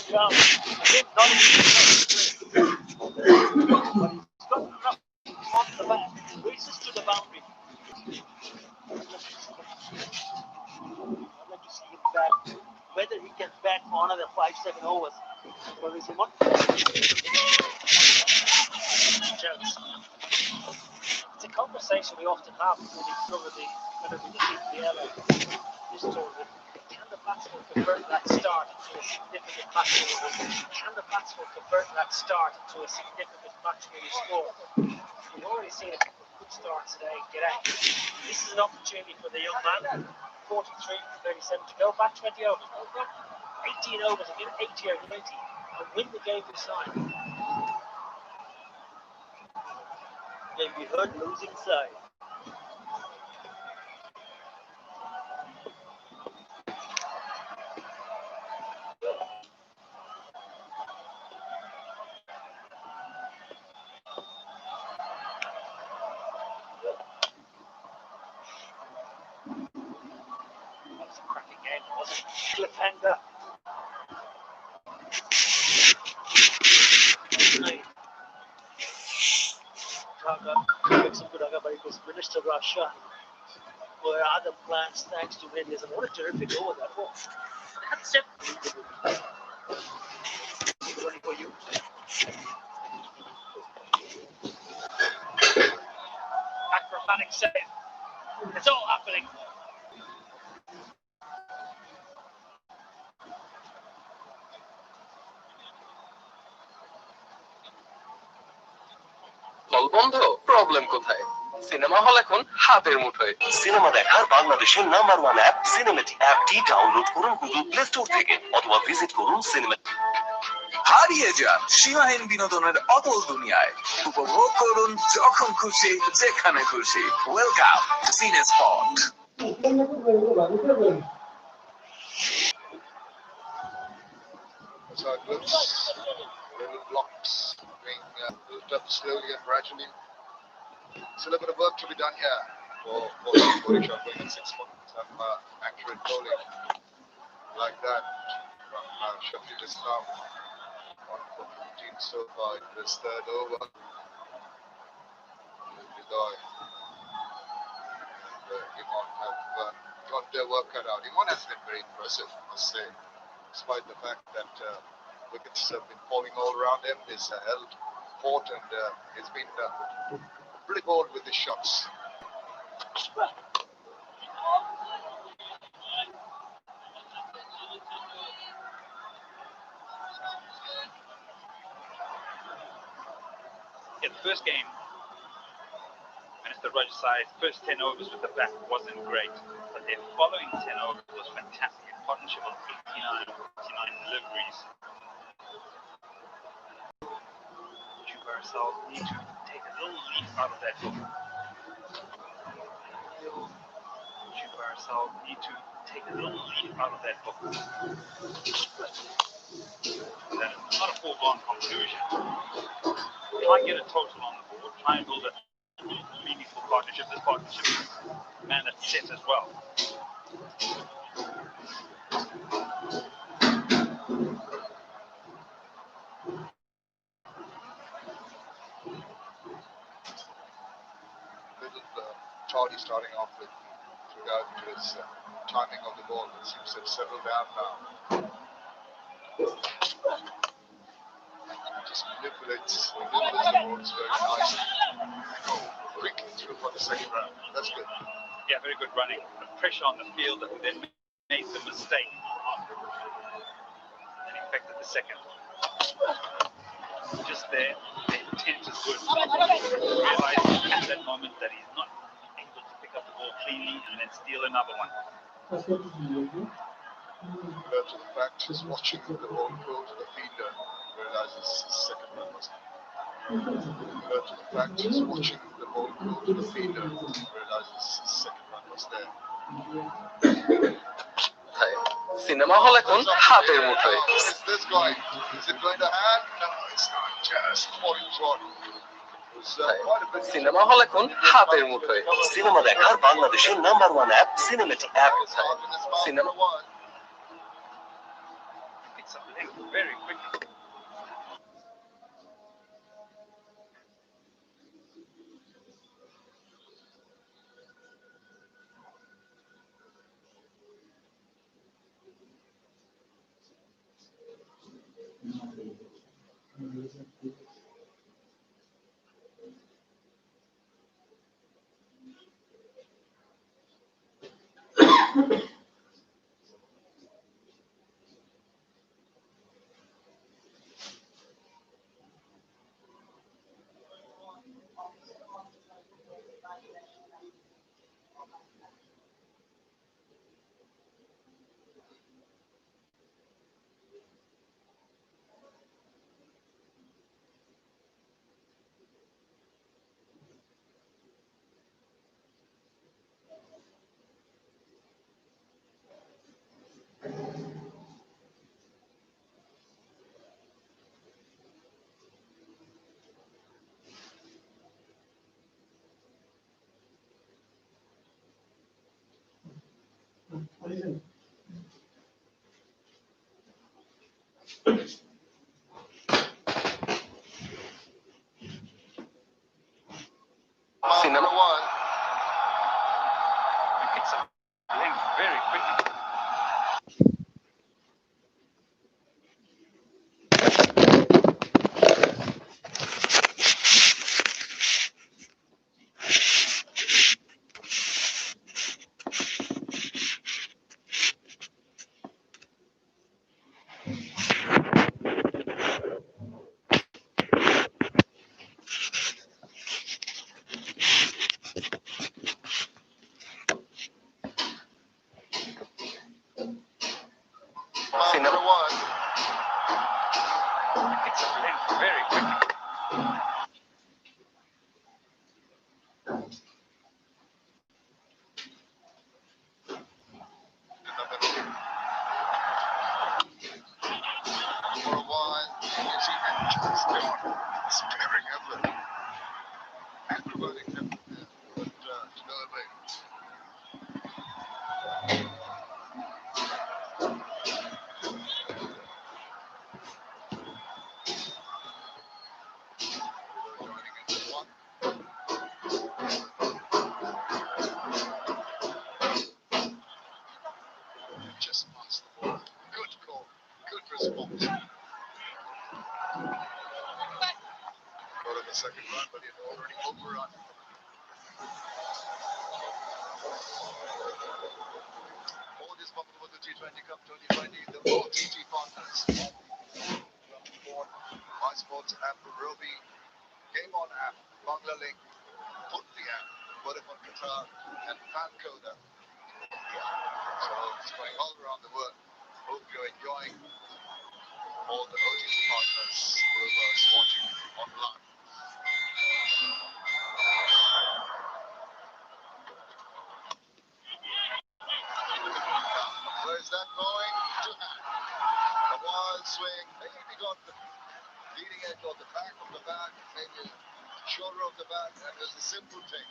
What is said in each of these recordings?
ground. Again, not but he's got enough on the back, races to the boundary. I'd like to see him bat, whether he can bat for another 5-7 overs. Or is he not? It's a conversation we often have when he's probably going to be the airline this tournament. Can the batsman convert that start into a significant match winning? Can the batsman convert that start into a significant match winning score? We've already seen a couple of good starts today. Get out. This is an opportunity for the young man. 43, 37 to go. Back 20 overs. 18 overs again, 80 or 90. And win the game this side. May be heard losing side. That's a cracking game, wasn't it? Cliffhanger. Some good Aga, but it was Minister Russia. Were other plans thanks to Mendes, and what a terrific over that was. That's it. Ready for you. Acrobatic save. It's all happening. বন্ধ problem কোথায়? Cinema hall এখন হাতের মুঠোয়। Cinema দেখার বাংলাদেশের number 1 app cinematic. অ্যাপটি download করুন Google play store থেকে অথবা ভিজিট করুন সিনেমেটিক। হারিয়ে যান সীমাহীন বিনোদনের অতল দুনিয়ায়। উপভোগ করুন যখন খুশি যেখানে খুশি। ওয়েলকাম টু সিনে spot. Little blocks being built up slowly and gradually. Still a bit of work to be done here for Barisal going at 6 foot. Some accurate bowling like that from Shafil Islam. 1 for 15 so far in this third over. Vidoy and Imon have got their work cut out. Imon has been very impressive, I must say, despite the fact that wickets have been falling all around him. He's held fort and he's been pretty bold with his shots. Yeah, the first game, Minister Raj's side, first 10 overs with the bat wasn't great, but their following 10 overs was fantastic. A partnership of 89 deliveries. Barisal need to take a little leaf out of that book. Barisal need to take a little leaf out of that book. That is not a foregone conclusion. Try and get a total on the board. Try and build a meaningful partnership. This partnership is man that's set as well. Charlie starting off with regard to his timing of the ball. It seems to have settled down now. Just manipulates the balls very nicely. Quickly through for the second round. That's good. Yeah, very good running. The pressure on the field that then made the mistake and infected the second. Just there, the intent is good. Realizing at that moment that he's not able to pick up the ball cleanly and then steal another one. Alert to the fact he's watching the ball go to the fielder. Realizes his second run was. Alert to the fact he's watching the ball go to the fielder. Realizes his second run was there. Cinema hall এখন হাতের মুঠোয়। Is this going? Is it going to hand? No, it's not. Just falling short. Cinema hall এখন হাতের মুঠোয়। Cinema দেখার বাংলাদেশের number 1 app cinematic app. Cinema picks up length very quickly. Cinema He picks up length very quickly. Cinema He picks up length very quickly. For a while, you see just sparing effort. Acrobatic effort there, but to no avail. Joining in this one. Just past the ball. Good call. Good response. Got him the second run, but he had already overrun. For this Bangobondhu T20 Cup 2020, the OTT partners My Sports app, Robi, Game On app, Bangla Link, Khulna app, Vodafone Qatar, and Fancoda. So it's going all around the world. Hope you're enjoying all the OTT partners who are watching online. Where's that going? To hand. A wild swing, maybe got the leading edge of the back of the bat, maybe shoulder of the bat, and there's a simple thing.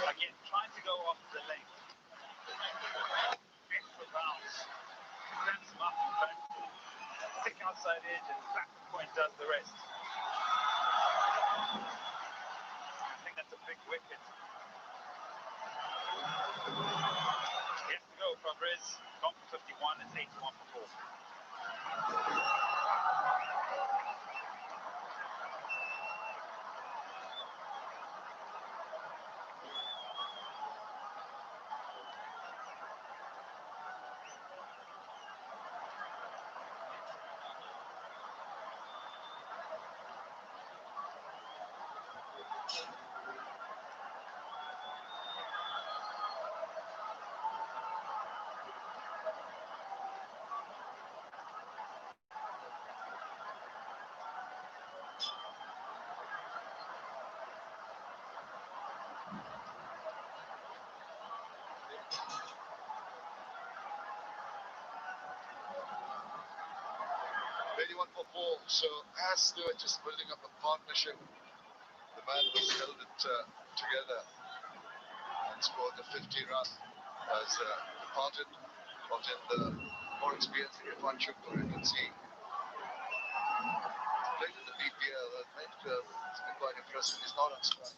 Again, trying to go off the length. Extra bounce. Grabs him up and back. Thick outside edge and back the point does the rest. I think that's a big wicket. He has to go from Riz. Gone for 51. It's 81 for 4. For 4. So as they were just building up a partnership, the man was held it together and scored the 50 run as parted, got in the experienced Irfan Shukla, you can see. Played in the BPL, it's been quite impressive. He's not on strike.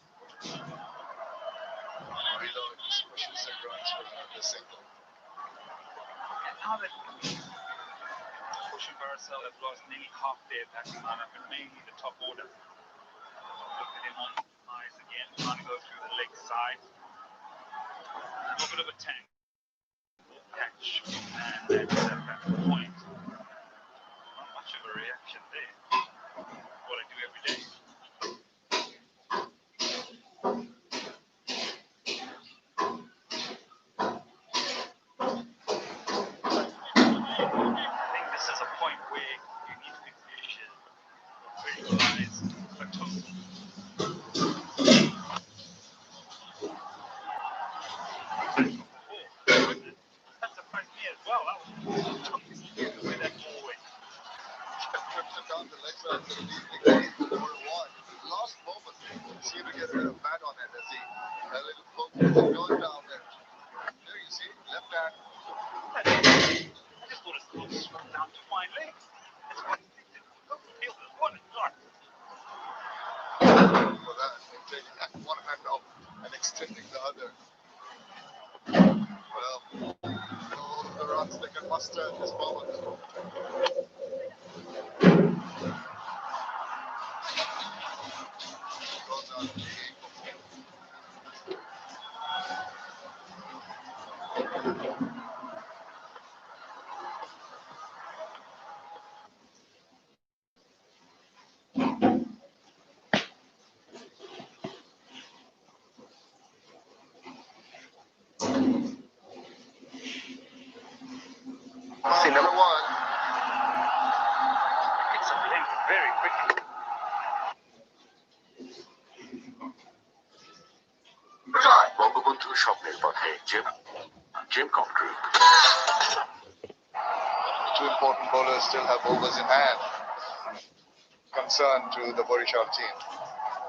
Reload, just pushes the runs for the single. And now that Bush and Barisal have lost nearly half their batting lineup, and mainly the top order. Look at him on the eyes again, trying to go through the leg side. A little bit of a tank. Catch, and that's at that point. Not much of a reaction there. What I do every day. I think this is a point where you need to be patient, visualize a total. That surprised me as well. That was the way that ball went. Trips it down the leg side to the lead over one. Last moment, seemed to get a bit of bat on it as he a little poke going down there. There you see, left hand. I just thought it was swung down to fine legs. That's what he did. Go for fielders. What a shot. For that, and taking one hand off and extending the other. Well, all the runs they can muster at this moment. Goes on to the cinema one. It's a length very quickly. বঙ্গবন্ধুর স্বপ্নের পথে জেমকম group. Two important bowlers still have overs in hand. Concern to the Barisal team.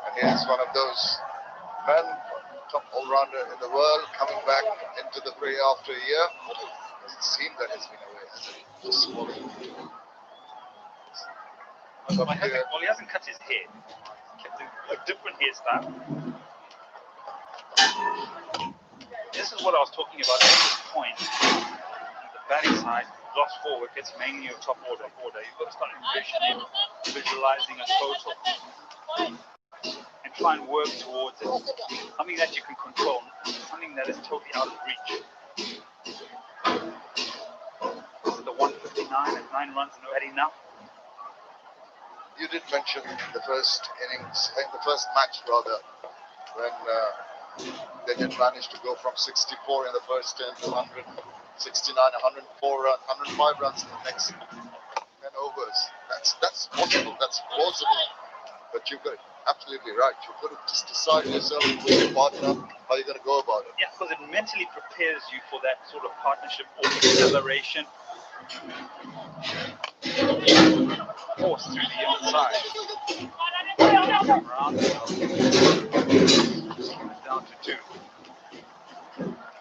And here's one of those men, top all-rounder in the world, coming back into the fray after a year. It seemed that he's been away, hasn't he? Just swallowing. Well, he hasn't cut his hair. He kept a different hairstyle. This is what I was talking about at this point. The batting side lost 4 wickets, mainly your top order. You've got to start visualizing a total and try and work towards it. Something that you can control, something that is totally out of reach. The 159 at 9 runs not enough. You did mention the first innings, the first match rather, when they did manage to go from 64 in the first 10 to 169, 104 runs, 105 runs in the next 10 overs. That's possible, that's plausible. But you've got it absolutely right. You've got to just decide yourself with your partner how you're going to go about it. Yeah, because it mentally prepares you for that sort of partnership or acceleration. Force through the inside. Round down to 2.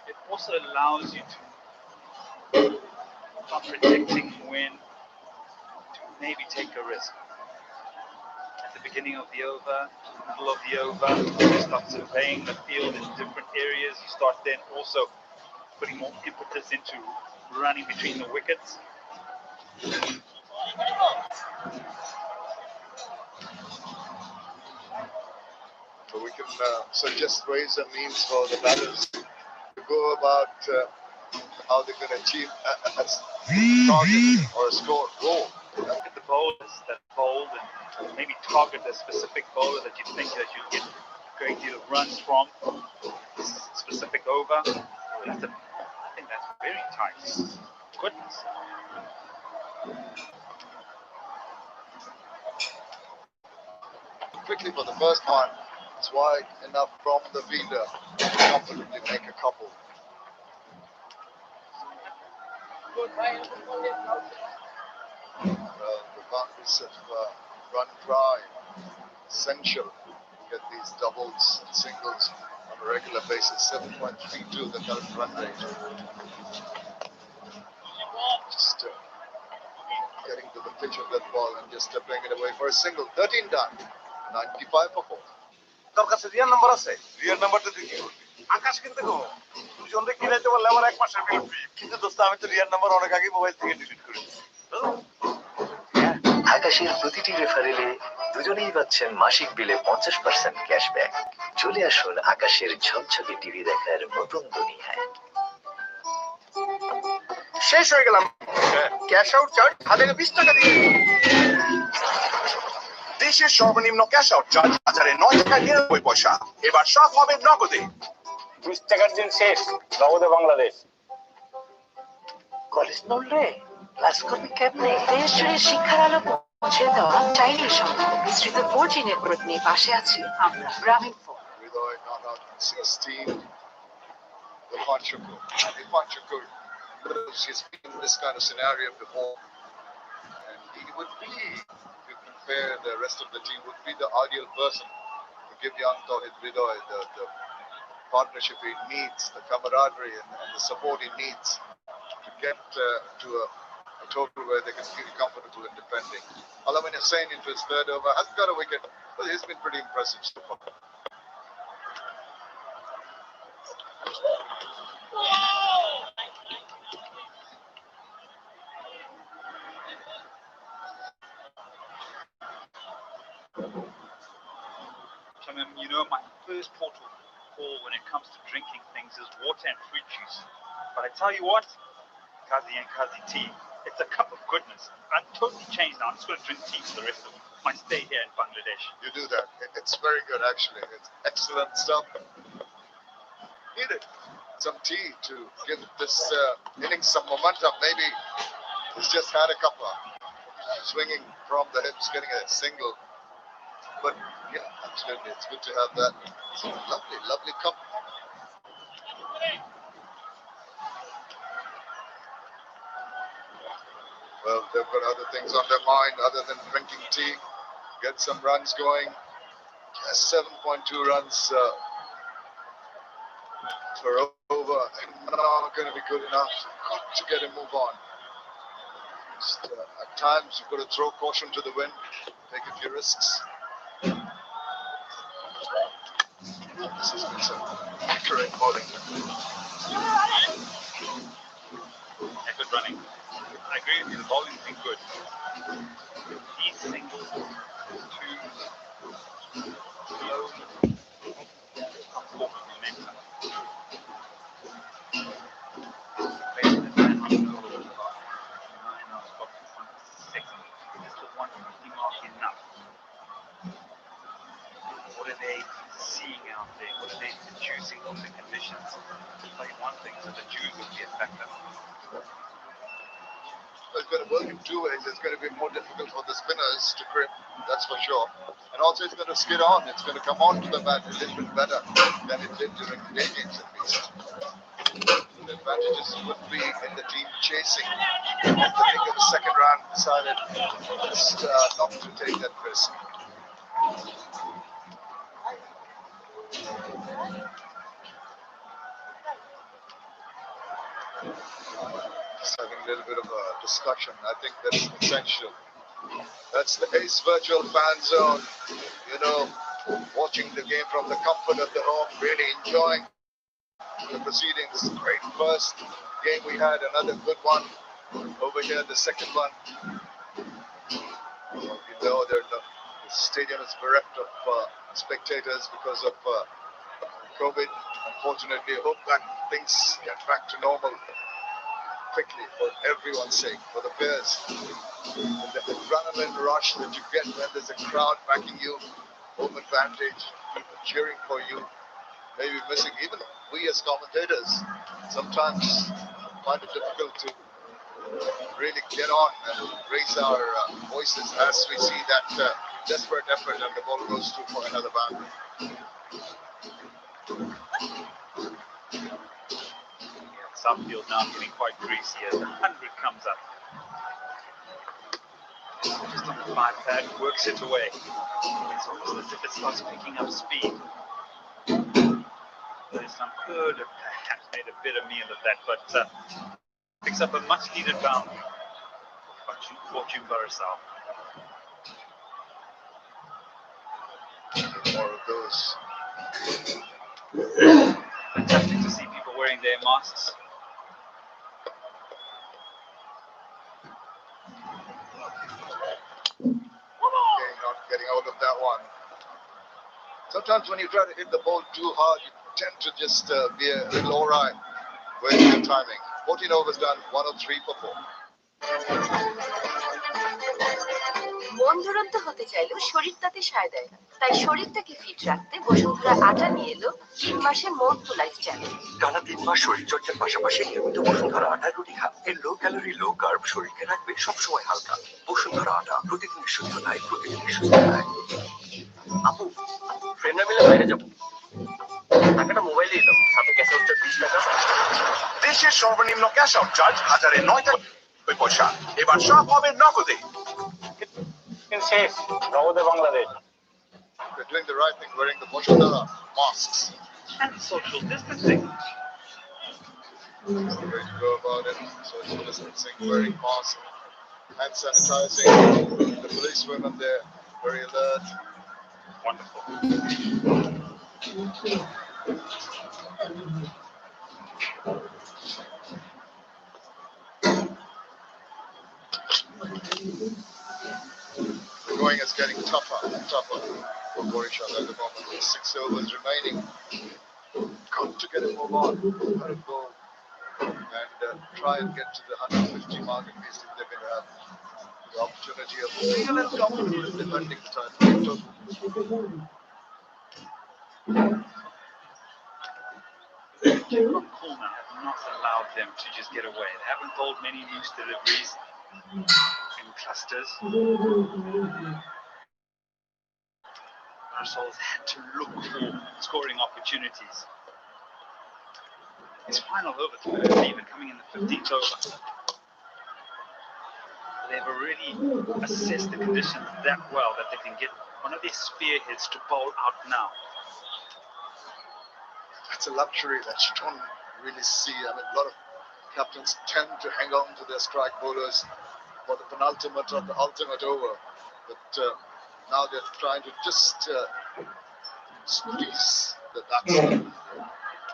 It also allows you to start predicting when to maybe take a risk. At the beginning of the over, middle of the over, you start surveying the field in different areas. You start then also putting more impetus into running between the wickets. So we can suggest ways and means for the batters to go about how they're going to achieve a target or a score goal. Look at the bowlers that bowled and maybe target a specific bowler that you think that you'll get a great deal of runs from this specific over. I think that's very tight. Goodness. Quickly for the first one, it's wide enough from the fielder to comfortably make a couple. The boundaries of run drive, essential to get these doubles and singles on a regular basis. 7.32 the current run rate. Just just playing it away for a single. 13 done. 95 for 4. তোর কাছে রিয়ার number আছে? রিয়ার নাম্বারটা তুই কি করবি? আকাশ কিনতে গো। দুজনকে কিনাইতে পারলে আমার 1 মাসের বিল ফ্রি। কিন্তু দোস্ত আমি তো রিয়ার নাম্বার অনেক আগেই মোবাইল থেকে ডিলিট করে দিয়েছি। আকাশের প্রতিটি রেফারেলে দুজনেই পাচ্ছেন মাসিক বিলে 50% ক্যাশব্যাক। চলে আসুন আকাশের ঝকঝকে টিভি দেখার নতুন দুনিয়ায়। শেষ হয়ে গেলাম। ক্যাশ আউট চার্জ হাজারে 20 টাকা দিয়ে। দেশের সর্বনিম্ন ক্যাশ আউট চার্জ 9.99 এবার সব হবে নগদে। 20 টাকার দিন শেষ, নগদে বাংলাদেশ। কলেজ নড়লে ক্লাস করবি কেমনে? দেশ জুড়ে শিক্ষার আলো পৌঁছে দেওয়া চাইলে সম্ভব। বিস্তৃত 4G নেটওয়ার্ক নিয়ে পাশে আছি আমরা, গ্রামীণ phone. Ridoy not out in 16. Irfan Shakur. He's been in this kind of scenario before. And he would be, if you compare the rest of the team, would be the ideal person to give young Tauhid Ridoy the partnership he needs, the camaraderie and the support he needs to get to a total where they can feel comfortable in defending. Alamin Hussain into his third over hasn't got a wicket, but he's been pretty impressive so far. You know, my first port of call when it comes to drinking things is water and fruit juice. But I tell you what, Kazi and Kazi tea, it's a cup of goodness. I'm totally changed now. I'm just going to drink tea for the rest of my stay here in Bangladesh. You do that. It's very good, actually. It's excellent stuff. Needed some tea to give this innings some momentum. Maybe he's just had a couple swinging from the hips, getting a single. But yeah, absolutely, it's good to have that. It's a lovely, lovely cup. Well, they've got other things on their mind other than drinking tea. Get some runs going. Just 7.2 runs for over. Not going to be good enough. Got to get a move on. Just, at times, you've got to throw caution to the wind. Take a few risks. This has been some correct bowling. Good running. I agree with you, the bowling's been good. These singles, twos, slow, come forward with momentum. Basically, the man on the goal was about 9 hours, about 2.6. This was 150 mark enough. What are they seeing out there? What are they producing from the conditions? Like one thing, so the dew will be a factor. It's going to work in two ways. It's going to be more difficult for the spinners to grip, that's for sure. And also it's going to skid on. It's going to come on to the bat a little bit better than it did during the day games at least. The advantages would be in the team chasing. At the beginning of the second round, decided just not to take that risk. Just having a little bit of a discussion. I think that's essential. That's the Ace Virtual Fan Zone. You know, watching the game from the comfort of the home, really enjoying the proceedings. Great first game we had, another good one. Over here, the second one. You know, the stadium is bereft of spectators because of COVID. Unfortunately, I hope that things get back to normal quickly for everyone's sake, for the players. The adrenaline rush that you get when there's a crowd backing you, home advantage, people cheering for you, maybe missing. Even we as commentators sometimes find it difficult to really get on and raise our voices as we see that desperate effort and the ball goes through for another boundary. Subfield now getting quite greasy as the 100 comes up. Just on the 5 pad, works it away. It's almost as if it starts picking up speed. There's some could have perhaps made a bit of meal of that, but picks up a much needed boundary. Fortune Barisal. More of those. Fantastic to see people wearing their masks. Okay, not getting out of that one. Sometimes when you try to hit the ball too hard, you tend to just be a little awry with your timing. 14 overs done, 103 for 4. মন দুরন্ত হতে চাইলেও শরীর তাতে সায় দেয় না, তাই শরীরটাকে ফিট রাখতে বসুন্ধরা আটা নিয়ে এলো 3 মাসে মন টু লাইফ চ্যালেঞ্জ। টানা 3 মাস শরীর চর্চার পাশাপাশি নিয়মিত বসুন্ধরা আটার রুটি খান। এর লো ক্যালোরি লো কার্ব শরীরকে রাখবে সবসময় হালকা। বসুন্ধরা আটা, প্রতিদিনের সুস্থতায় প্রতিদিনের সুস্থতায়। আপু, ফ্রেন্ডরা মিলে বাইরে যাবো, টাকাটা মোবাইলে দিলাম, সাথে ক্যাশ আউটটা 20 টাকা। দেশের সর্বনিম্ন ক্যাশ আউট চার্জ 1009 পয়সা, এবার সব হবে নগদে। শেষ নগদে Bangladesh. They're doing the right thing, wearing the Boshadara masks. And social distancing. That's the way to go about it. Social distancing, wearing masks, hand sanitizing. The policewomen there, very alert. Wonderful. The going is getting tougher and tougher for Barisal at the moment. With 6 overs remaining. Got to get a move on. Got to go and try and get to the 150 mark at least if they're going to have the opportunity of feeling comfortable in defending the title. From Khulna have not allowed them to just get away. They haven't bowled many loose deliveries in clusters. Barisal's had to look for scoring opportunities. His final over, even coming in the 15th over. They've already assessed the conditions that well that they can get one of their spearheads to bowl out now. That's a luxury that you don't really see. I mean, a lot of captains tend to hang on to their strike bowlers for the penultimate or the ultimate over. But now they're trying to just squeeze the batsmen,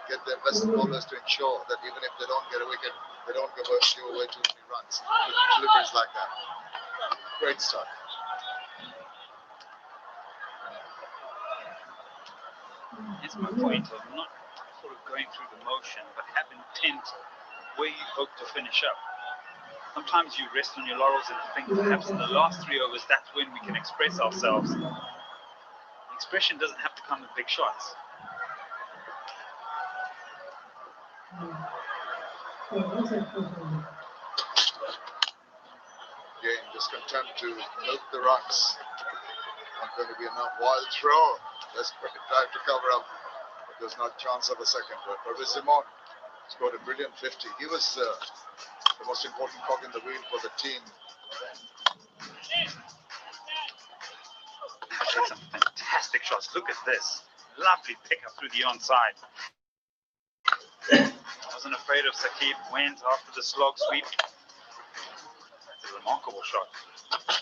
get their best bowlers to ensure that even if they don't get a wicket, they don't give away too many runs with deliveries like that. Great start. It's my point of not sort of going through the motion, but have intent where you hope to finish up. Sometimes you rest on your laurels and think perhaps in the last 3 overs, that's when we can express ourselves. The expression doesn't have to come with big shots. Again, just content to milk the runs. Not going to be enough. Wild throw. Desperate drive to cover up. But there's not a chance of a second. But Barisal scored a brilliant 50. He was the most important cog in the wheel for the team. Take some fantastic shots. Look at this. Lovely pick up through the onside. Wasn't afraid of Saqib. Went after the slog sweep. That's a remarkable shot.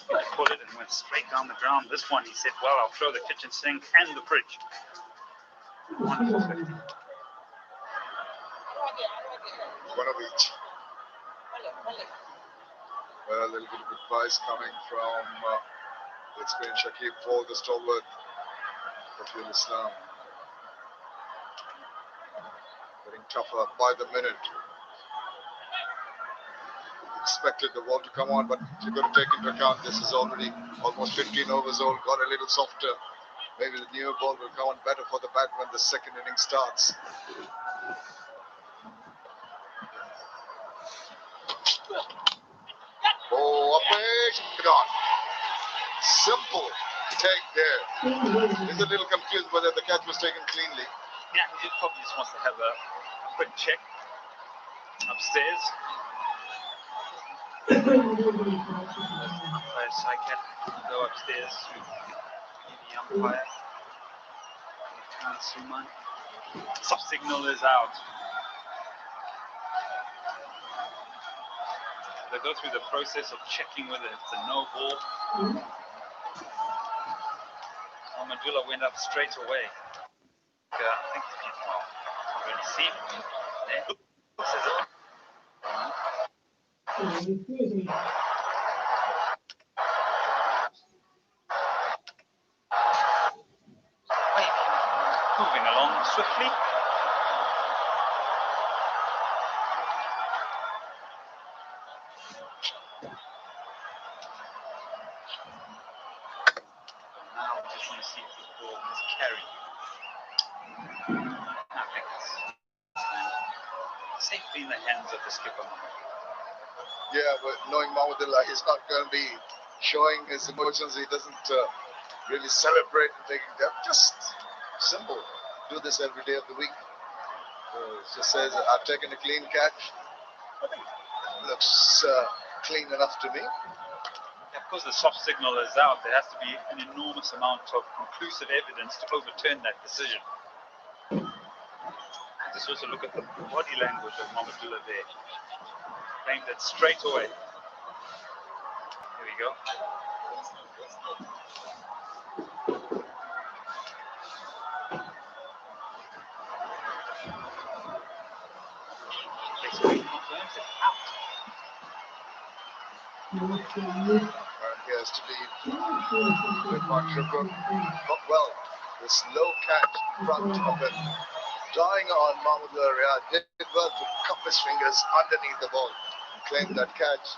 He could pull it and went straight down the ground. This one, he said, well, I'll throw the kitchen sink and the fridge. Wonderful 50. One of each. Well, a little bit of advice coming from the experienced Shakib for the stalwart Rafiul Islam. Getting tougher by the minute. Expected the ball to come on, but you've got to take into account this is already almost 15 overs old, got a little softer. Maybe the newer ball will come on better for the bat when the second inning starts. Oh, up it, gone. Simple take there. He's a little confused whether the catch was taken cleanly. Yeah, he probably just wants to have a quick check upstairs. Umpire Saikat go upstairs to the umpire. Khan Suman. Stop signal is out. They go through the process of checking whether it's a no ball. Mamadula went up straight away. I think well, we'll see. Looks as if moving along swiftly. Now I just want to see if the ball is carried. I think it's safely in the hands of the skipper. Yeah, but knowing Mahmudullah, he's not going to be showing his emotions. He doesn't really celebrate and taking them. Just simple. Do this every day of the week. It just says, I've taken a clean catch. I think it looks clean enough to me. Of course, the soft signal is out. There has to be an enormous amount of conclusive evidence to overturn that decision. Just also look at the body language of Mahmudullah there. Playing that straight away. Here we go. Basically confirms it out. And he has to leave with Manchester. Not well. This low catch in front of him. Drawing on Mahmudullah Riyad. Did well to cup his fingers underneath the ball. Claimed that catch.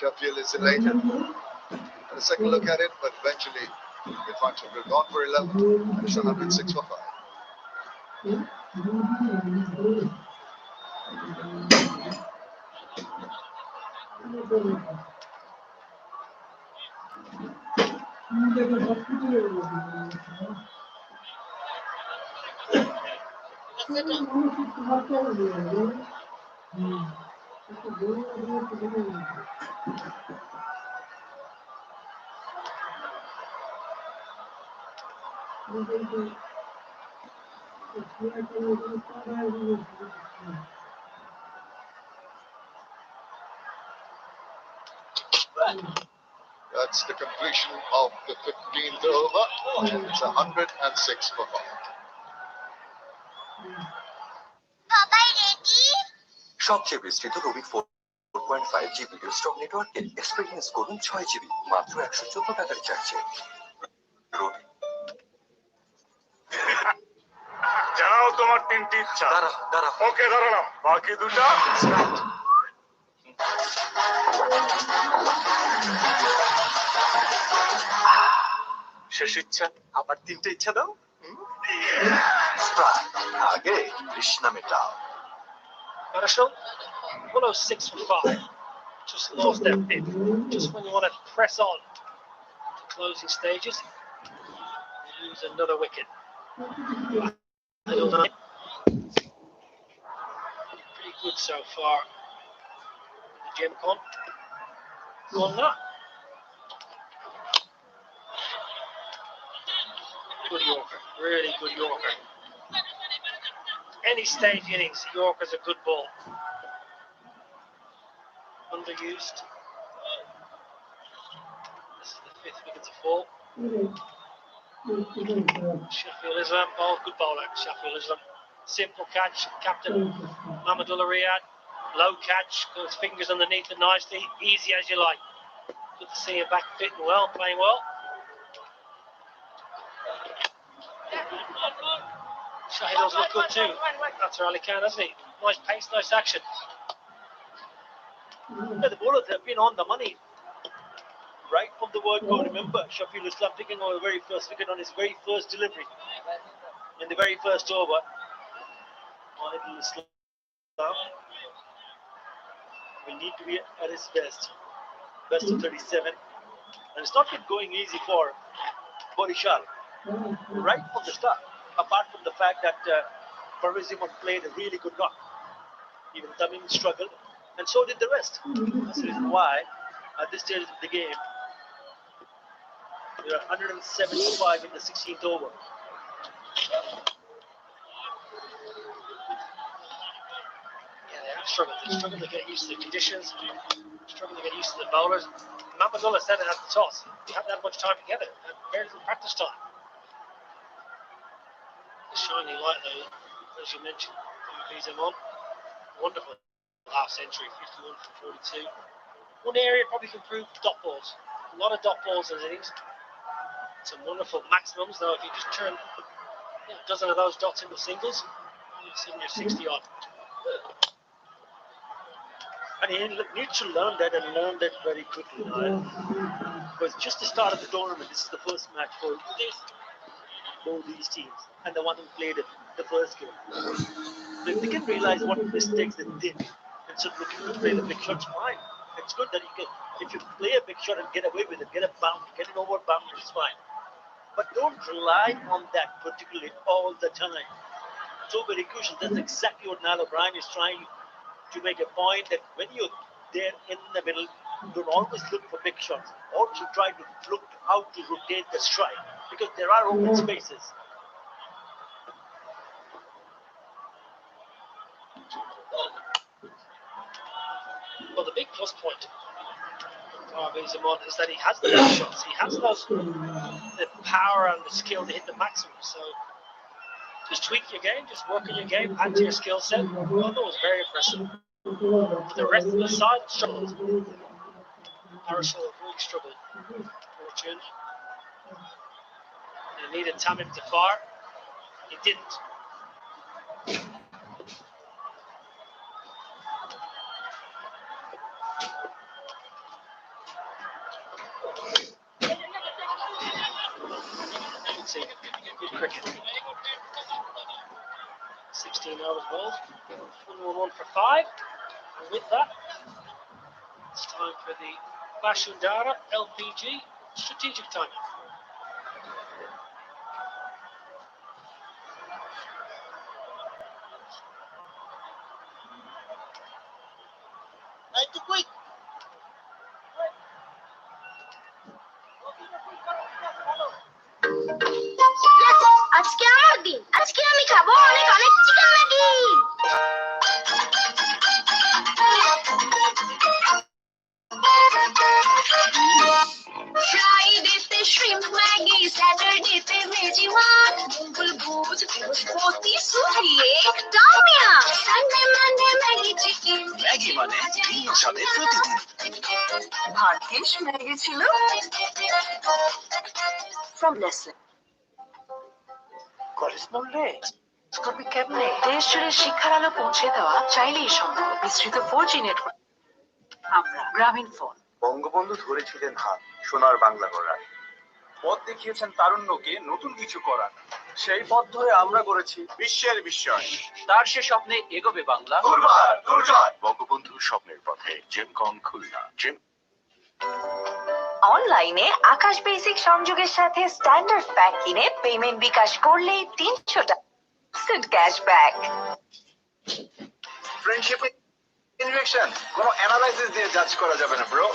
Sheffield is elated. And a second look at it, but eventually Irfan Shakir gone for 11. It's 106 for 5. That's the completion of the 15th over. It's 106 for 5. সবচেয়ে বিস্তৃত রবি 4.5 জি video stock নেটওয়ার্কের experience করুন 6 GB মাত্র 114 টাকা রিচার্জে। রবি জানাও তোমার তিনটি ইচ্ছা। দাঁড়া ওকে দাঁড়ালাম, বাকি দুটা শেষ ইচ্ছা। আবার তিনটে ইচ্ছা দাও। আগে তৃষ্ণা মেটাও। Barisal, 106 for 5. Just lost that bit. Just when you want to press on to closing stages, you lose another wicket. Pretty good so far. The Gem Con. Khulna. Good Yorker. Really good Yorker. Any stage innings, Yorker's a good ball. Underused. This is the 5th wicket to fall. Sheffield Islam, good bowler. Sheffield Islam. Simple catch, Captain Mahmudullah Riyad. Low catch, got his fingers underneath it nicely, easy as you like. Good to see him back fitting well, playing well. Shahidul's look good too. That's Ali Khan, hasn't he? Nice pace, nice action. Yeah, the bowlers have been on the money right from the word go. Remember, Sheffield Islam picking on the very first wicket on his very first delivery in the very first over. Islam will need to be at his best of 37, and it's not been going easy for Barisal right from the start. Apart from the fact that Barisal played a really good knock, even Tamim struggled, and so did the rest. That's the reason why, at this stage of the game, there are 175 in the 16th over. Yeah, they have struggled. They struggled to get used to the conditions, struggled to get used to the bowlers. Mahmudullah said it at the toss. We haven't had much time together, had very little practice time. The shiny light, though, as you mentioned, Benzema, wonderful half century, 51 from 42. One area probably can improve dot balls. A lot of dot balls as innings. Some wonderful maximums, though. If you just turn a dozen of those dots into singles, you're sitting your 60 odd. And he needs to learn that and learn that very quickly now. Because just the start of the tournament, this is the first match for both these teams, and the one who played it, the first game. So if they can realize what mistakes they did, instead of looking to play the big shots, fine. It's good that you can, if you play a big shot and get away with it, get a bounce, get an over bounce, it's fine. But don't rely on that particularly all the time. So very crucial. That's exactly what Niall O'Brien is trying to make a point, that when you're there in the middle, don't always look for big shots. Also try to look how to rotate the strike, because there are open spaces. Well, the big plus point for Benzema is that he has the big shots. He has the power and the skill to hit the maximum. So just tweak your game, just work on your game, add to your skill set. Well, that was very impressive. But the rest of the side struggled. Barisal really struggled. Fortune. He needed Tamim to fire. He didn't. See, good cricket. 16 over balls. 1-1 for 5. And with that, it's time for the Bashundara LPG strategic time. আজকে আমার দিন, আজকে আমি খাবো অনেক অনেক chicken Maggi. ফ্রাইডেতে shrimp Maggi, স্যাটারডেতে ভেজিমাট, মঙ্গল বুধ বৃহস্পতি সুখি একদম yum, Sunday Monday Maggi chicken. Maggi মানে ভিন্ন স্বাদে প্রতিদিন। ভাগ্যিস ম্যাগি ছিল। From Nestle. কলেজ পড়লে করবি কেমনে? দেশ জুড়ে শিক্ষার আলো পৌঁছে দেওয়া চাইলেই সম্ভব। বিস্তৃত 4G নেটওয়ার্ক। আমরা গ্রামীণ ফোন। বঙ্গবন্ধু ধরেছিলেন হাত সোনার বাংলা গড়ার, পথ দেখিয়েছেন তারুণ্যকে নতুন কিছু করার। সেই পথ ধরে আমরা গড়েছি বিশ্বের বিস্ময়। তার সে স্বপ্নে এগোবে বাংলা। বঙ্গবন্ধুর স্বপ্নের পথে জেমকন খুলনা। অনলাইনে আকাশ বেসিক সংযোগের সাথে স্ট্যান্ডার্ড প্যাক কিনে পেমেন্ট বিকাশ করলেই 300 টাকা ক্যাশব্যাক। ফ্রেন্ডশিপ ইনজেকশন কোনো অ্যানালাইসিস দিয়ে জাজ করা যাবে না ব্রো,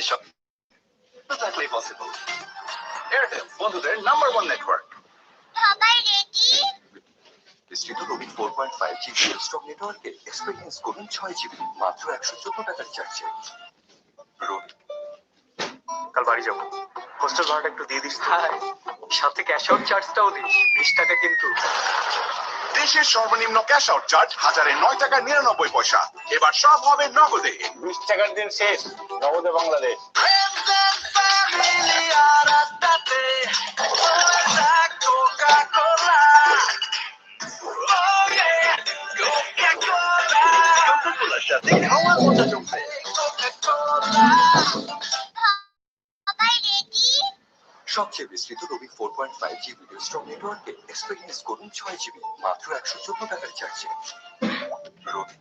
এসব থাকলেই পসিবল। এয়ারটেল বন্ধুদের নাম্বার 1 নেটওয়ার্ক। সবাই রেডি? বিস্তৃত রবি 4.5 জিবি স্ট্রং নেটওয়ার্কে এক্সপেরিয়েন্স করুন 6 জিবি মাত্র 114 টাকার চার্জে। রবি কাল বাড়ি যাবো, হোস্টেল ভাড়াটা একটু দিয়ে দিস। সাথে ক্যাশ আউট চার্জটাও দিস, 20 টাকা কিন্তু। দেশের সর্বনিম্ন ক্যাশ আউট চার্জ 1009 টাকা 99 পয়সা। এবার সব হবে নগদে। 20 টাকার দিন শেষ, নগদে বাংলাদেশ। কোকা-কোলার সাথে খাওয়ার মজা জমবে। সবচেয়ে বিস্তৃত রবি 4.5 জিবি স্ট্রং নেটওয়ার্কে এক্সপেরিয়েন্স করুন 6 জিবি মাত্র 114 টাকার চার্জে। রবি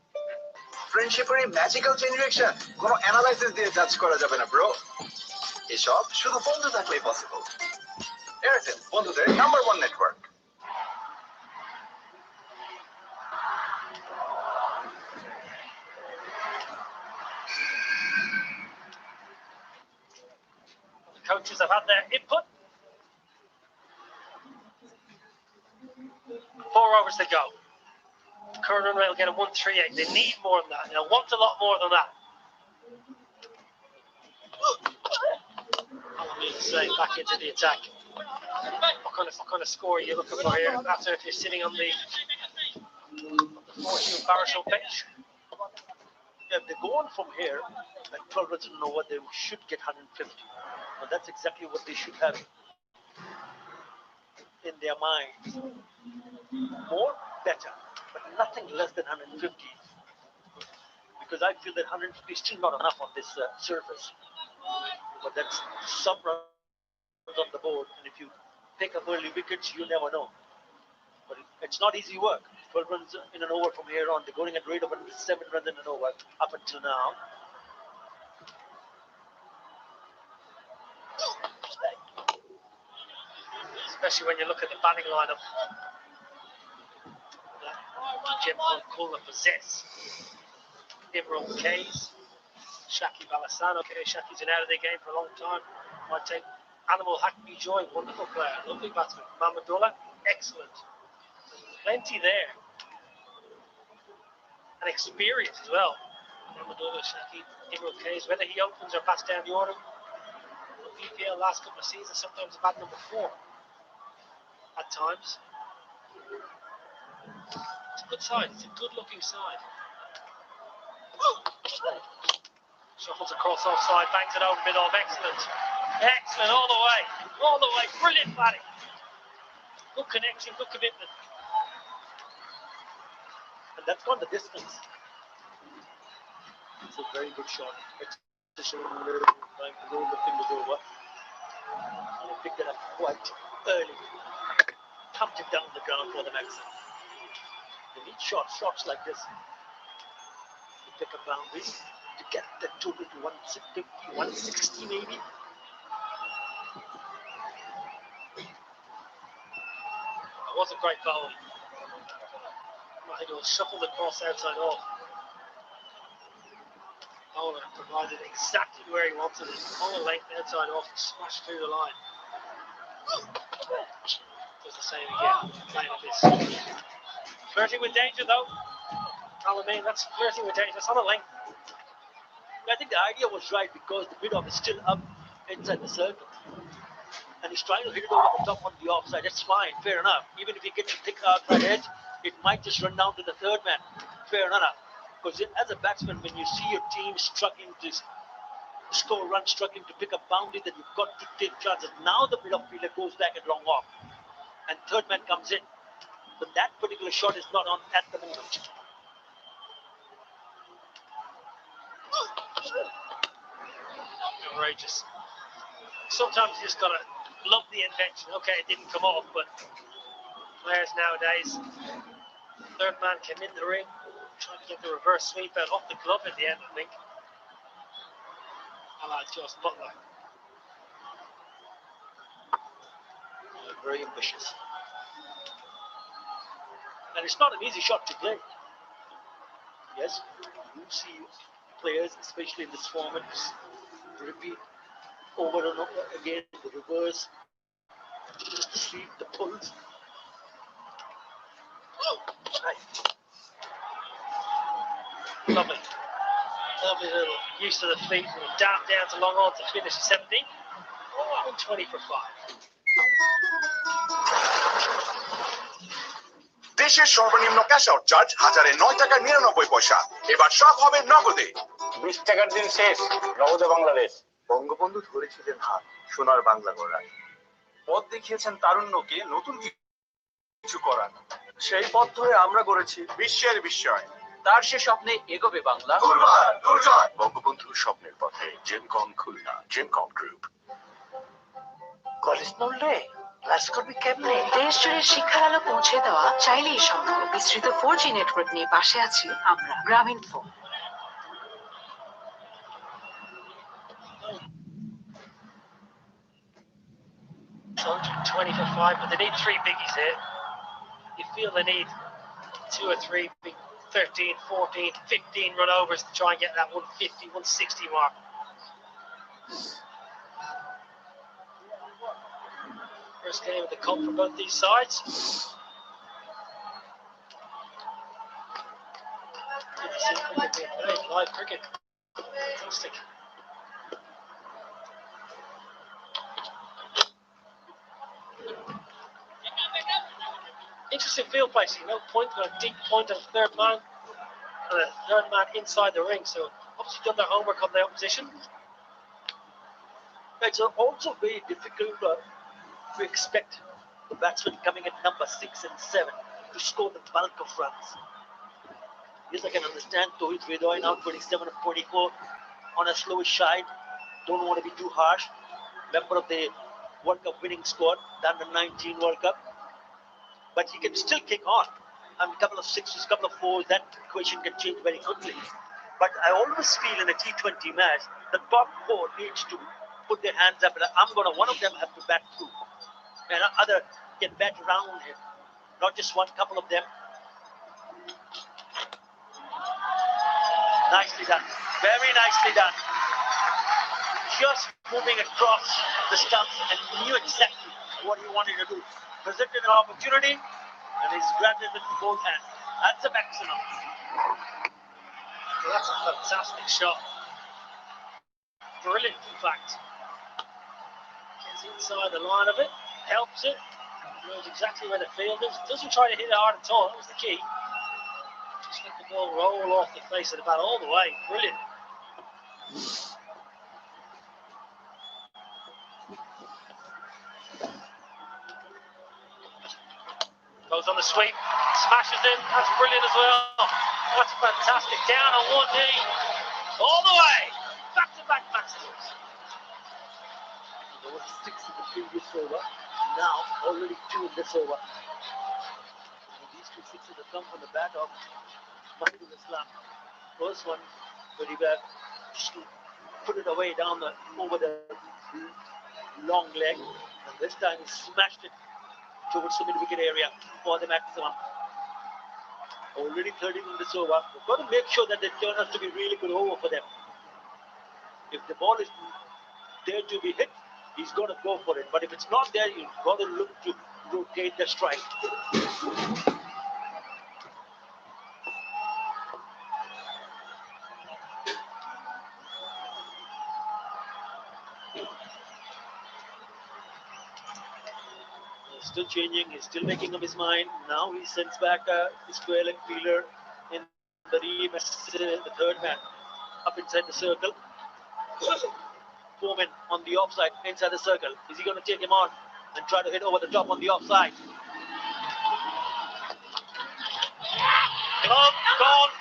ফ্রেন্ডশিপের এই ম্যাজিক্যাল জেনারেশন কোনো অ্যানালাইসিস দিয়ে জাজ করা যাবে না ব্রো, এসব শুধু বন্ধু থাকলেই পসিবল। এয়ারটেল বন্ধুদের number 1 network. Coaches have had their input. 4 overs to go. Current run rate will get a 138. They need more than that. They'll want a lot more than that. Say back into the attack. What kind of score are you looking for here? After if you're sitting on the fortune Barisal pitch. If they go on from here, like 12 runs in an over, they should get 150. But that's exactly what they should have in their minds. More, better, but nothing less than 150. Because I feel that 150 is still not enough on this surface. But that's some runs on the board, and if you pick up early wickets, you never know. But it's not easy work. 12 runs in an over from here on. They're going at rate of 7 runs in an over up until now. Especially when you look at the batting lineup that Jim and Khulna possess. Imran Kays, Shaki Balasano. Okay, Shaki's been out of the game for a long time. Might take Animal Hackney Joy, wonderful player, lovely batsman. Mahmudullah, excellent. Plenty there. And experience as well. Mahmudullah, Shaki, Imran Kays. Whether he opens or bats down the order, BPL last couple of seasons, sometimes a bad number 4 at times. It's a good side, it's a good looking side. Shuffles across offside, bangs it over mid off, excellent. Excellent all the way, brilliant batting. Good connection, good commitment. And that's gone the distance. It's a very good shot. It's just trying to roll the fingers over. And he picked it up quite early. Pumped it down the ground for the maximum. They need shots like this. You pick up boundaries to get the total to 150, 160 maybe. It was a great bowling. I think it was shuffled across outside off. Bowler provided exactly where he wanted it. Bowler length outside off and smashed through the line. Does the same again. Playing a miss. Flirting with danger though. Alamein, that's flirting with danger. It's on a length. I think the idea was right because the mid-off is still up inside the circle. And he's trying to hit it over the top on the offside. That's fine, fair enough. Even if he gets a thick outside edge, it might just run down to the third man. Fair enough. Because as a batsman, when you see your team struggling to score runs, struggling to pick up boundaries, then you've got to take chances. Now the mid-off fielder goes back and long off. And third man comes in. But that particular shot is not on at the moment. Outrageous. Sometimes you just gotta love the invention. Okay, it didn't come off, but players nowadays, third man came in the ring, trying to get the reverse sweep out off the glove at the end, I think. Josh Butler. Very ambitious. And it's not an easy shot to play. Yes, you see players, especially in this format, repeat over and over again the reverse, just the sweep, the pulls. Lovely. Lovely little use of the feet and down to long on to finish 17. 120 for 5. দেশের সর্বনিম্ন cash out charge 1009 টাকা 99 পয়সা। এবার সব হবে নগদে। 20 টাকার দিন শেষ, নগদে বাংলাদেশ। বঙ্গবন্ধু ধরেছিলেন হাত সোনার বাংলা গড়ায়। পথ দেখিয়েছেন তারুণ্যকে নতুন কিছু করার। সেই পথ ধরে আমরা গড়েছি বিশ্বের বিস্ময়। তার সে স্বপ্নে এগোবে বাংলা। বঙ্গবন্ধুর স্বপ্নের পথে জেমকন খুলনা, জেমকন গ্রুপ। কলেজ নড়লে ক্লাস করবি কেমনে? দেশ জুড়ে শিক্ষার আলো পৌঁছে দেওয়া চাইলেই সম্ভব। বিস্তৃত 4G নেটওয়ার্ক নিয়ে পাশে আছি আমরা, গ্রামীণ phone. 120 for 5, but they need 3 biggies here. You feel they need 2 or 3 big 13, 14, 15 run overs to try and get that 150, 160 mark. First game of the cup for both these sides. Good to see cricket being played, live cricket. Fantastic. interesting field placing. No point on a deep point of third man and a third man inside the ring. So obviously done their homework on the opposition. It's also very difficult to expect the batsmen coming at number 6 and 7 to score the bulk of runs. Yes, I can understand Tohit Vedoy now 27 of 24 on a slowish side. Don't want to be too harsh. Member of the World Cup winning squad, the under-19 World Cup. But he can still kick on. And a couple of sixes, a couple of fours, that equation can change very quickly. But I always feel in a T20 match, the top 4 needs to put their hands up. And one of them have to bat through. And other can bat around him. Not just one, couple of them. Nicely done. Very nicely done. Just moving across the stumps and knew exactly what he wanted to do. Presented an opportunity and he's grabbed it with both hands. That's a maximum. Well, that's a fantastic shot. Brilliant, in fact. Gets inside the line of it, helps it, knows exactly where the field is. Doesn't try to hit it hard at all. That was the key. Just let the ball roll off the face of the bat all the way. Brilliant. Goes on the sweep, smashes in. That's brilliant as well. That's fantastic. Down on one knee, all the way. Back-to-back maximums. There was 6 in the previous over. Now already 2 in this over. And these 2 sixes have come from the bat of Mahidul Islam. First one, very bad. Just to put it away down over the long leg. And this time he smashed it towards the mid-wicket area for the maximum. Already 13 in this over. We've got to make sure that they turn out to be really good over for them. If the ball is there to be hit, he's got to go for it. But if it's not there, you've got to look to rotate the strike. Still changing, he's still making up his mind. Now he sends back his square leg fielder in the the third man up inside the circle. Foreman on the offside inside the circle. Is he going to take him on and try to hit over the top on the offside? Glove gone.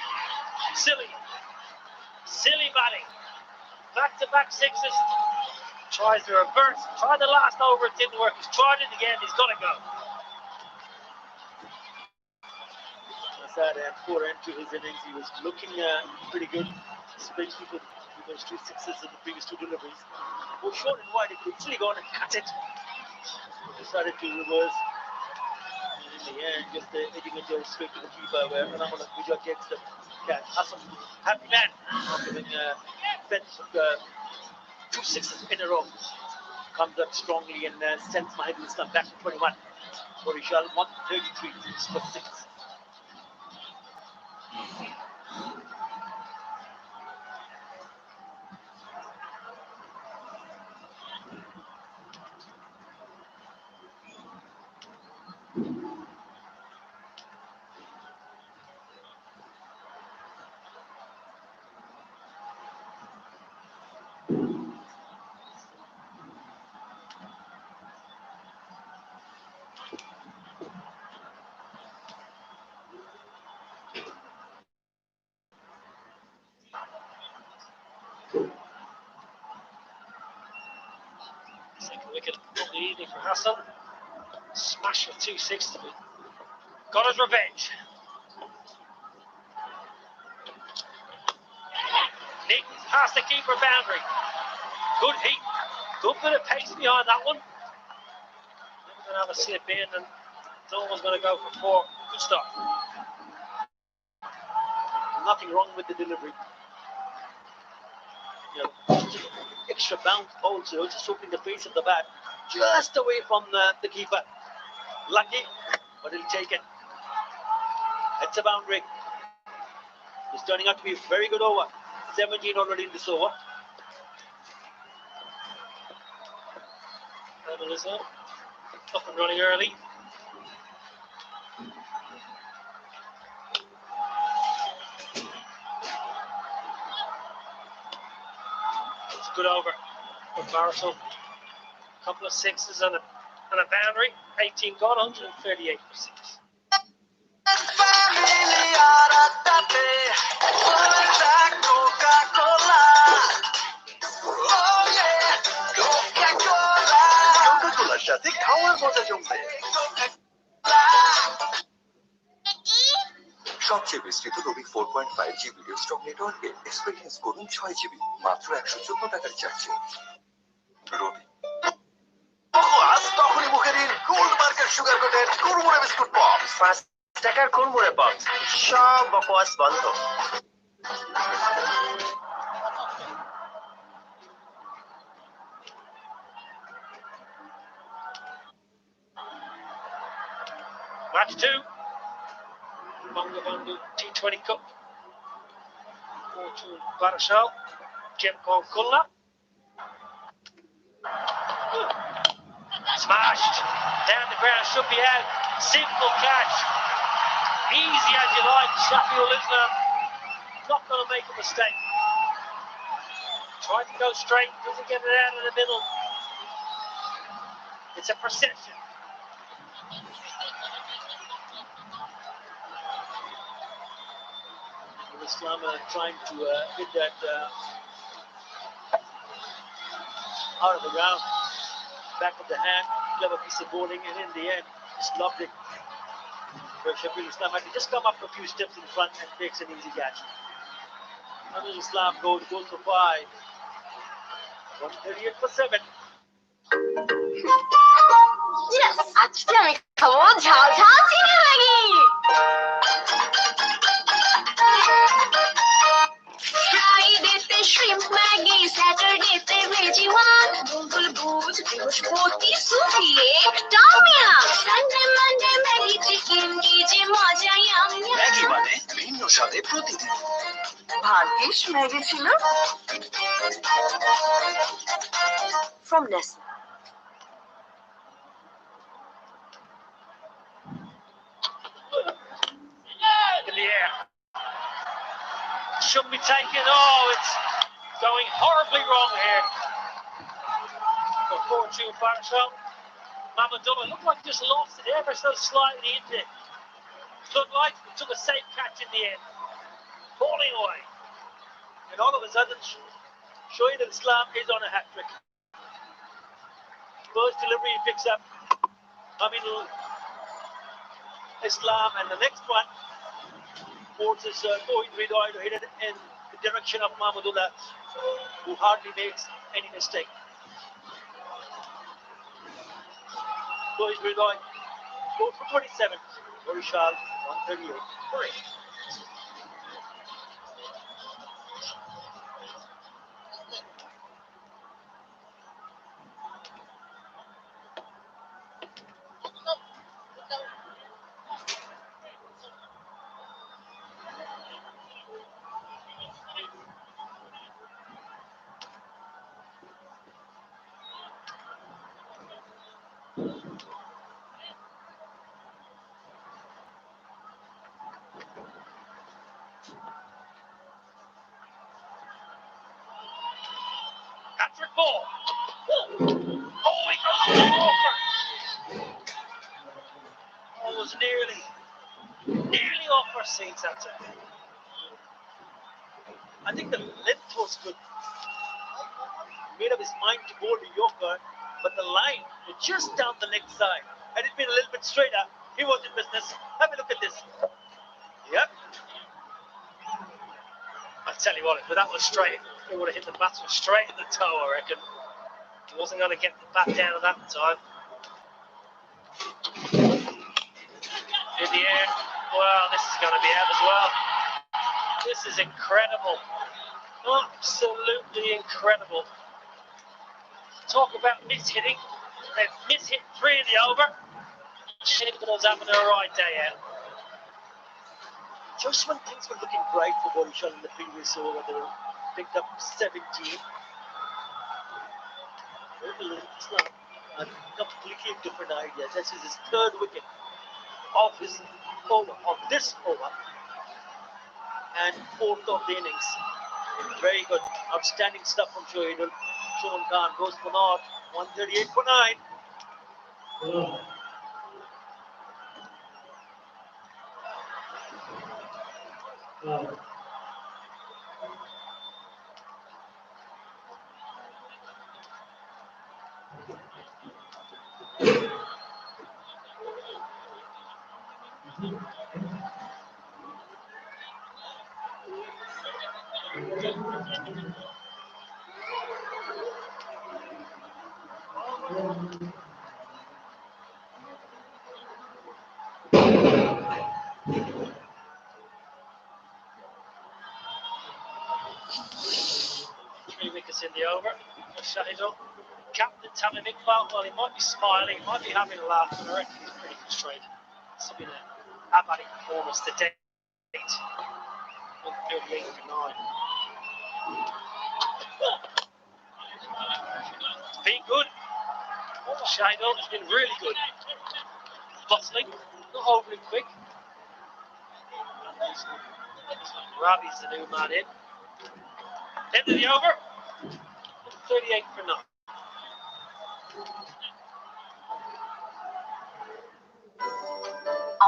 Silly batting. Back-to-back sixes. Tries the reverse. Tried the last over, it didn't work. He's tried it again, he's got to go. Sad and poor end to his innings. He was looking pretty good, especially with those 2 sixes in the previous 2 deliveries. Was short and wide, he could easily go on and cut it. He decided to reverse. And in the end, just hitting it straight to the keeper where Ramana Puja gets the catch. Hassan, happy man, after having fence 2 sixes in a row. Comes up strongly and sends Mahidul Islam back to 21. Barisal 133 for 6. Second wicket of the evening for Hassan. Smash with 2 sixes. Got his revenge. Nick past the keeper boundary. Good heat. Good bit of pace behind that one. Never going to have a slip in, and it's almost going to go for 4. Good start. Nothing wrong with the delivery. You know, extra bounce also, just opening the face of the bat, just away from the keeper. Lucky, but he'll take it. It's a boundary. It's turning out to be a very good over. 17 already in this over. Up and running early. a good over for Barisal. A couple of sixes and a boundary. 18 gone, 138 for six. কোকাকোলার সাথে খাওয়ার মজা জমবে। সবচেয়ে বিস্তৃত রবি 4.5 জি video strong নেটওয়ার্কে experience করুন 6 GB মাত্র 114 টাকার চার্জে। রবি তখনই মুখে দিন গোল্ড মার্কের সুগার কোটেড কুড়মুড়ে বিস্কুট পপস। 5 টাকার কুড়মুড়ে পপস, সব বকওয়াস বন্ধ। Match 2. Bangobondhu T20 Cup. 4-2 Barisal. Khulna. Smashed. Down the ground, should be out. Simple catch. Easy as you like. Shafiul Islam. Not going to make a mistake. Tried to go straight, doesn't get it out of the middle. It's a perception. Islam trying to hit that out of the ground, back of the hand, clever piece of bowling, and in the end, just lobbed it. Where Shafiul Islam had to just come up a few steps in front and takes an easy catch. Anil Islam goes for 5. 138 for 7. Yes, আজকে আমি খাবো ঝাল ঝাল চিনি Maggi. ফ্রাইডেতে shrimp Maggi, স্যাটারডেতে veggie one, মঙ্গল বুধ বৃহস্পতি সুপি একদম yum, Sunday Monday Maggi chicken কি যে মজা ইয়াম ইয়াম। ম্যাগি মানে ভিন্ন স্বাদে প্রতিদিন। ভাগ্যিস ম্যাগি ছিল from Nestle. In the air. Shouldn't be taken. Oh, it's going horribly wrong here. For 4-2 Barisal. Mamadullah looked like he just lost it ever so slightly, didn't it? Looked like he took a safe catch in the end. Falling away. And all of a sudden, showing that Islam is on a hat-trick. First delivery he picks up Aminul Islam, and the next one forces Kohit Ridoy to hit it in the direction of Mahmudullah, who hardly makes any mistake. Kohit Ridoy goes for 27. Barisal 138. Great. Hat-trick ball. Oh, he goes to Walker. Almost nearly off for Saints that time. I think the length was good. He made up his mind to bowl to Yorker, but the line was just down the leg side. Had it been a little bit straighter, he was in business. Have a look at this. Yep. I tell you what, if that was straight, he would have hit the batsman straight in the toe, I reckon. He wasn't going to get the bat down at that time. In the air, well, this is going to be out as well. This is incredible. Absolutely incredible. Talk about mishitting. They've mishit 3 in the over. Shimmer's having a right day out. Just when things were looking bright for Barisal in the previous over, they were picked up 17. It's not a completely different idea. This is his 3rd wicket of his over, of this over, and 4th of the innings. Very good. Outstanding stuff from Shoaib. Shoaib Khan goes for naught. 138 for 9. Three wickets in the over. Shahidul. Captain Tamim Iqbal, well, he might be smiling, he might be having a laugh, but I reckon he's pretty frustrated. It's been an athletic performance to date. 138 for 9. It's been good. Shahidul has been really good. Bustling, not overly quick. Ravi's the new man in. End of the over. 38 for 9.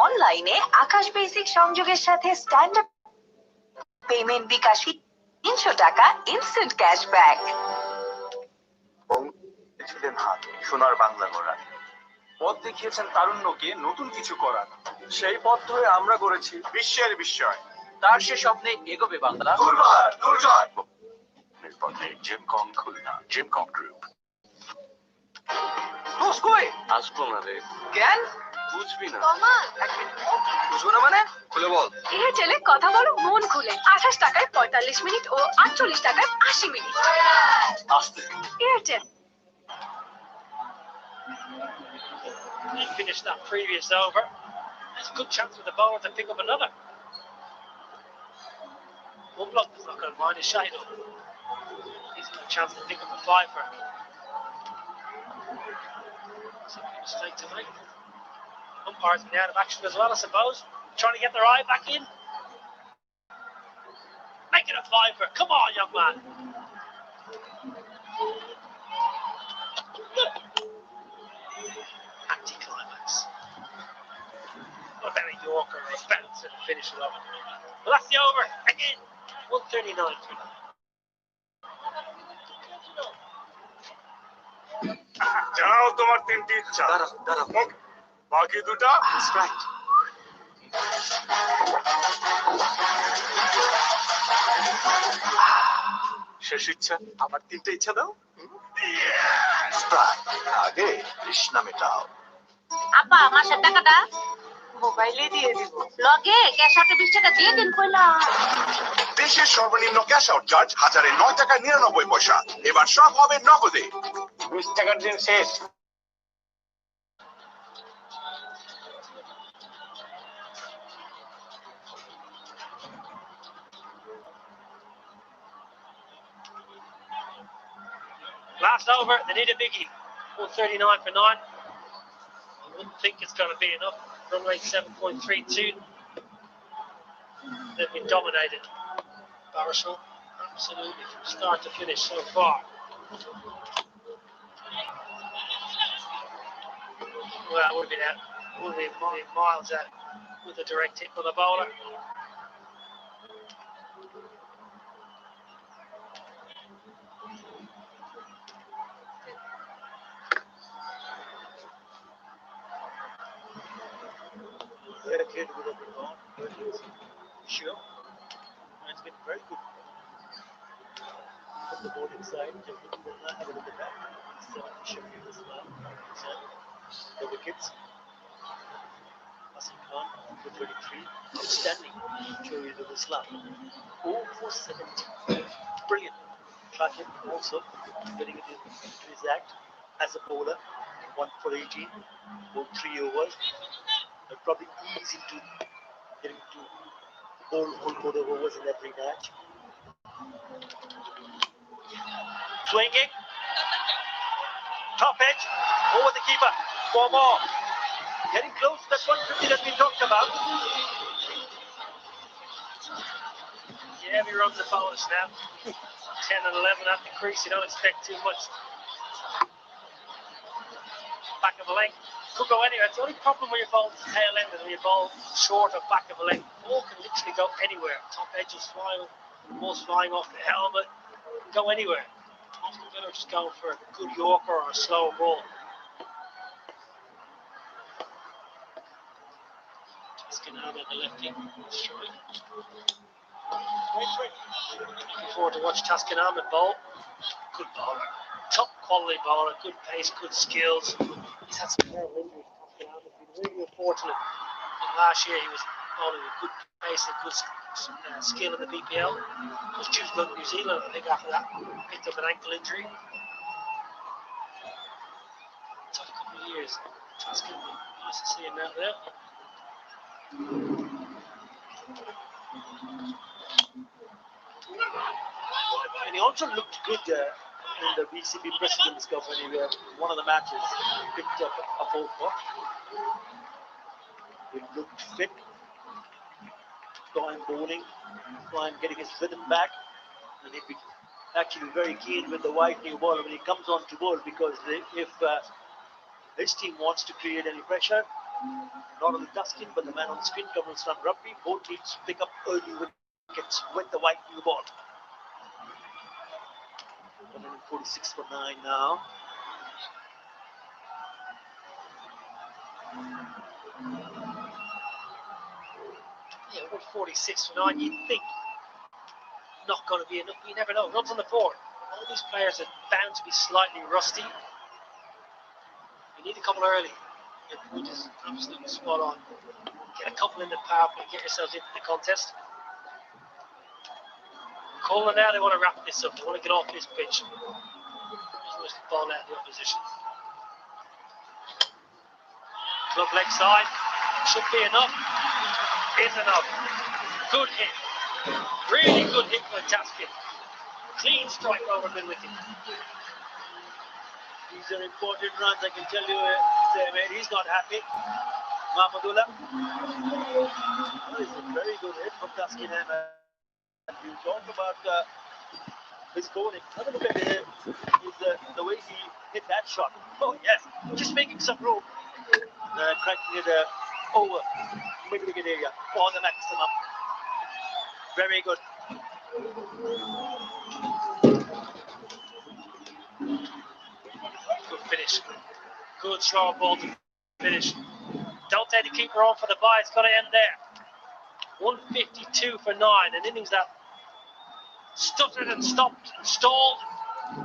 অনলাইনে আকাশ basic সংযোগের সাথে stand up payment বিকাশী 300 টাকা instant cashback. ছিলেন হাত সোনার বাংলা গড়া, পথ দেখিয়েছেন তারুণ্যকে নতুন কিছু করার। সেই পথ ধরে আমরা গড়েছি বিশ্বের বিস্ময়। তার সে স্বপ্নে এগোবে বাংলা। পথে জিমকং খুলনা, জিমকং গ্রুপ। আসবো না রে। কেন বুঝবি না। বুঝবো না মানে খুলে বল। এয়ারটেলে কথা বলো মন খুলে 28 টাকায় 45 মিনিট ও 48 টাকায় 80 মিনিট। আসতে Airtel. He finished that previous over. There's a good chance for the bowler to pick up another. One block is not going to mind his Shahidul. He's got a chance to pick up a fiver. Simple mistake to make. Umpire's been out of action as well, I suppose. Trying to get their eye back in. Make it a fiver. Come on, young man. Anti-climax. What about a Yorker or a bouncer to finish it off? Well, that's the over. Again. 139 for them. জানাও তোমার তিনটি ইচ্ছা। বাকি দুটা strike. শেষ ইচ্ছা, আমার তিনটে ইচ্ছা দাও। আগে তৃষ্ণা মেটাও। আপা মাসের টাকাটা মোবাইলে দিয়ে দিব। লগে ক্যাশ আউটে 20 টাকা দিয়ে দিন কইলা। দেশের সর্বনিম্ন ক্যাশ আউট চার্জ 1009 টাকা 99 পয়সা। এবার সব হবে নগদে। 20 টাকার দিন শেষ। Last over, they need a biggie. 139 for 9. I wouldn't think it's going to be enough. Run rate 7.32. They've been dominated. Barisal, absolutely from start to finish so far. Well, it would have been out. Would have been miles out with a direct hit for the bowler. Very clear to the ball. Sure. It's been very good. From the bowling side, technically will not have a look at that. 7 Sheffield as well. The wickets. Hasan Khan, 233. Outstanding. Shoaib Islam. 0 for 70. Brilliant. Track him also getting into his act as a bowler. 1 for 18. Bowled 3 overs. They're probably easy to get him to bowl all overs in every match. Swinging. Top edge. Over the keeper. 4 more. Getting close to that 150 that we talked about. Heavy runs the bowlers now. 10 and 11 at the crease. You don't expect too much. Back of a length. Could go anywhere. It's the only problem when you bowl tail end and when you bowl short of back of a length. The ball can literally go anywhere. Top edges flying, balls flying off the helmet. Go anywhere. Often better just going for a good Yorker or a slow ball. Taskin Ahmed, the lefty, strike. Looking forward to watch Taskin Ahmed bowl. Good bowler, top quality bowler, good pace, good skills. He's had some real injuries. Taskin Ahmed been really unfortunate. And last year he was bowling with good pace and good skill in the BPL. Was due to go to New Zealand, I think, after that. Picked up an ankle injury. Tough couple of years. Taskin, nice to see him out there. And he also looked good in the BCB President's Cup when he one of the matches picked up a 4-4. He looked fit, going bowling, getting his rhythm back, and he'd be actually very keen with the wide new ball when he comes on to bowl, because if his team wants to create any pressure, not only Taskin but the man on the screen, Kamal Islam Rabbi, both teams pick up early wickets with the wide new ball. 146 for 9 now. Yeah, 146 for 9. You'd think not going to be enough. You never know. Runs on the board. All these players are bound to be slightly rusty. You need a couple early. Your point is absolutely spot on. Get a couple in the power play, get yourselves into the contest. Khulna now, they want to wrap this up. They want to get off this pitch. Push the ball out of the opposition. Club leg side. Should be enough. Is enough. Good hit. Really good hit by Taskin. Clean strike over mid wicket. These are important runs, I can tell you. He's not happy. Mahmudullah. That is a very good hit from Taskin Ahmed. You talk about his bowling. Have a look at him. The way he hit that shot. Oh yes, just making some room. Cracking it over mid-wicket area for the maximum. Very good. Good finish. Good slow ball to finish. Don't take the keeper on for the bye. It's got to end there. 152 for 9. An innings that stuttered and stopped and stalled.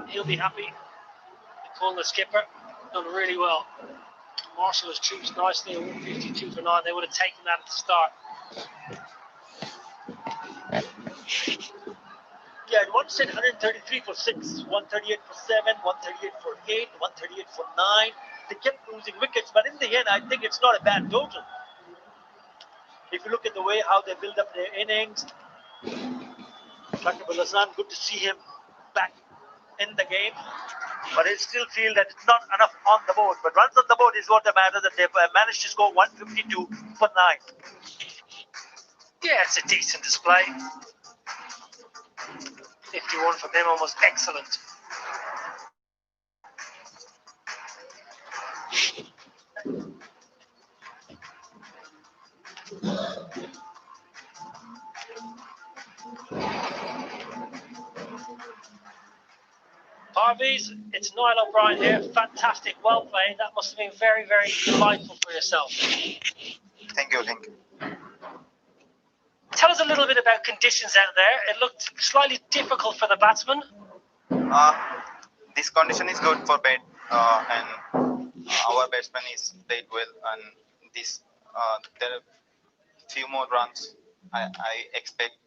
He'll be happy. The Khulna skipper done really well. Marshall has trooped nicely at 152 for 9. They would have taken that at the start. Yeah, at once said 133 for 6, 138 for 7, 138 for 8, 138 for 9. They kept losing wickets, but in the end, I think it's not a bad total. If you look at the way how they build up their innings, Shakib Al-Hasan, good to see him back in the game. But I still feel that it's not enough on the board. But runs on the board is what matters, that they've managed to score 152 for 9. Yeah, it's a decent display. 51 for them, almost excellent. Harveys, it's Niall O'Brien here. Fantastic, well played. That must have been very, very delightful for yourself. Thank you. Tell us a little bit about conditions out there. It looked slightly difficult for the batsman. This condition is good for bat, and our batsman is played well. And this there are few more runs I expect